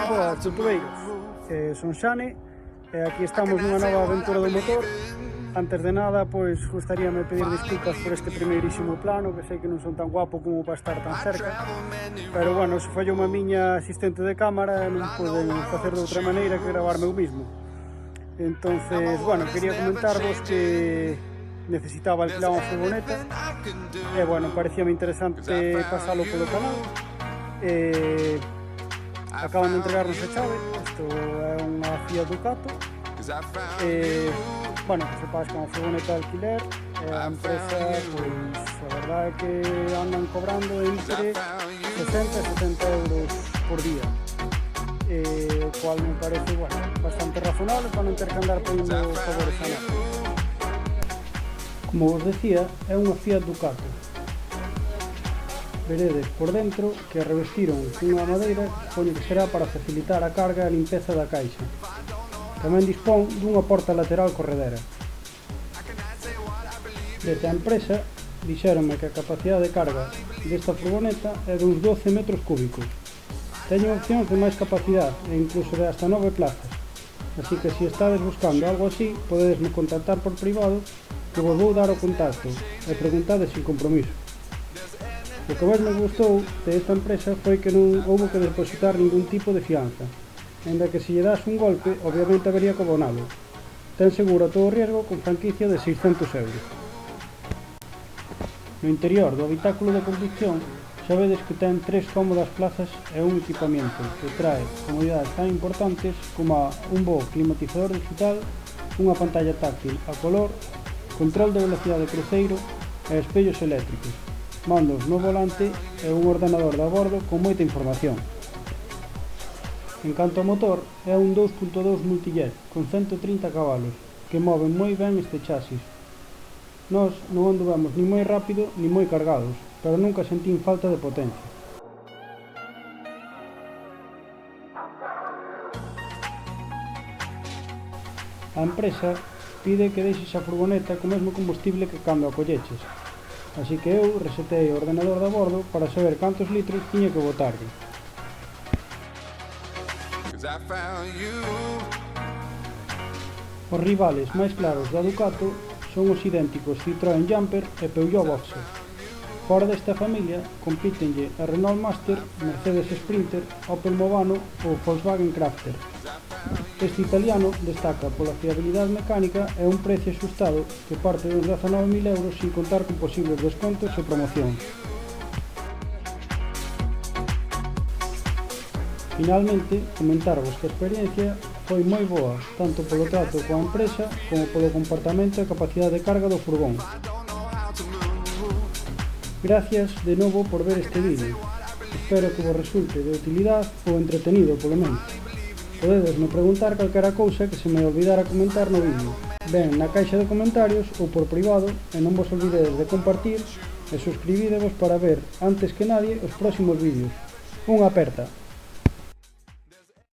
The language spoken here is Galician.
Boa, tutubeiros, son Xane e aquí estamos nunha nova aventura do motor. Antes de nada, pois, gustaríame pedir disculpas por este primeirísimo plano, que sei que non son tan guapo como para estar tan cerca, pero, bueno, se fallou a miña asistente de cámara, non poden facer de outra maneira que gravarme eu mismo. Entonces, bueno, quería comentarvos que necesitaba alquilar unha furgoneta e, bueno, parecíame interesante pasalo polo canal. Acaban de entregarnos a chave, isto é unha Fiat Ducato. Bueno, que sepas que é unha furgoneta de alquiler, a empresa, pois, a verdade é que andan cobrando entre 60 e 70 euros por día, o cual me parece, bueno, bastante razonable para non ter que andar pedindo favores a nada. Como vos decía, é unha Fiat Ducato. Veredes por dentro que a revestiron cunha madeira que supoño que será para facilitar a carga e a limpeza da caixa. Tamén dispón dunha porta lateral corredera. Desde a empresa dixéronme que a capacidade de carga desta furgoneta é duns 12 metros cúbicos. Teñen opcións de máis capacidade e incluso de hasta 9 plazas. Así que se estades buscando algo así, podedesme contactar por privado que vos vou dar o contacto e preguntades sin compromiso. O que máis me gustou de esta empresa foi que non houbo que depositar ningún tipo de fianza, ainda que se lle das un golpe, obviamente habería que abonalo. Ten seguro todo o riesgo con franquicia de 600 euros. No interior do habitáculo de conducción xa vedes que ten 3 cómodas plazas e un equipamento que trae comodidades tan importantes como un bo climatizador digital, unha pantalla táctil a color, control de velocidade cruceiro e espellos eléctricos, mandos no volante e un ordenador de a bordo con moita información. En canto ao motor, é un 2.2 multijet con 130 cabalos que moven moi ben este chasis. Nós non anduvemos ni moi rápido ni moi cargados, pero nunca sentín falta de potencia. A empresa pide que deixes a furgoneta co mesmo combustible que cando a colleches, así que eu resetei o ordenador de a bordo para saber cantos litros tiña que botarlle. Os rivales máis claros da Ducato son os idénticos Citroën Jumper e Peugeot Boxer. Fora desta familia compítenlle a Renault Master, Mercedes Sprinter, Opel Movano ou Volkswagen Crafter. Este italiano destaca pola fiabilidade mecánica e un precio axustado que parte dos 19.000 euros sin contar con posibles descontos e promocións. Finalmente, comentarvos que a experiencia foi moi boa, tanto polo trato coa empresa como polo comportamento e capacidade de carga do furgón. Gracias de novo por ver este vídeo. Espero que vos resulte de utilidade ou entretenido polo menos. Podedesme preguntar calquera cousa que se me olvidara comentar no vídeo, ben na caixa de comentarios ou por privado, e non vos olvidedes de compartir e suscribidevos para ver, antes que nadie, os próximos vídeos. Unha aperta!